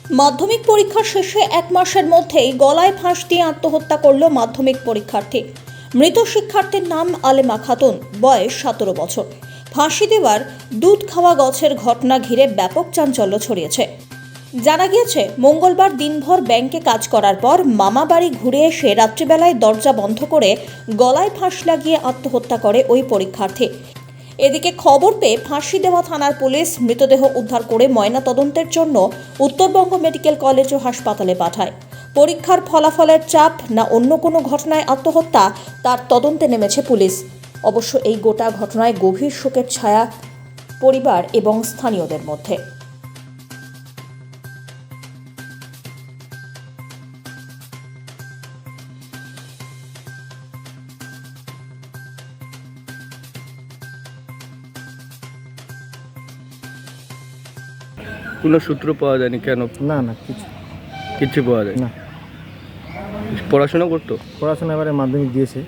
মাধ্যমিক পরীক্ষা শেষে এক মাসের মধ্যেই গলায় ফাঁস দিয়ে আত্মহত্যা করল মাধ্যমিক পরীক্ষার্থী। মৃত শিক্ষার্থীর নাম আলেমা খাতুন, বয়স 17 বছর। ফাঁসি দেওয়ার দুধ খাওয়া গাছের ঘটনা ঘিরে ব্যাপক চাঞ্চল্য ছড়িয়েছে। জানা গিয়েছে, মঙ্গলবার দিনভর ব্যাংকে কাজ করার পর মামা বাড়ি ঘুরে এসে রাত্রিবেলায় দরজা বন্ধ করে গলায় ফাঁস লাগিয়ে আত্মহত্যা করে ওই পরীক্ষার্থী। এদিকে খবর পেয়ে ফাঁসি দেওয়া থানার পুলিশ মৃতদেহ উদ্ধার করে ময়নাতদন্তের জন্য উত্তরবঙ্গ মেডিকেল কলেজ ও হাসপাতালে পাঠায়। পরীক্ষার ফলাফলের চাপ না অন্য কোনো ঘটনায় আত্মহত্যা, তার তদন্তে নেমেছে পুলিশ। অবশ্য এই গোটা ঘটনায় গভীর শোকের ছায়া পরিবার এবং স্থানীয়দের মধ্যে। কোনো সূত্র পাওয়া যায়নি কেন? না না কিচ্ছু পাওয়া যায় না। পড়াশোনা করতো? পড়াশোনা এবারে মাধ্যমিক দিয়েছে।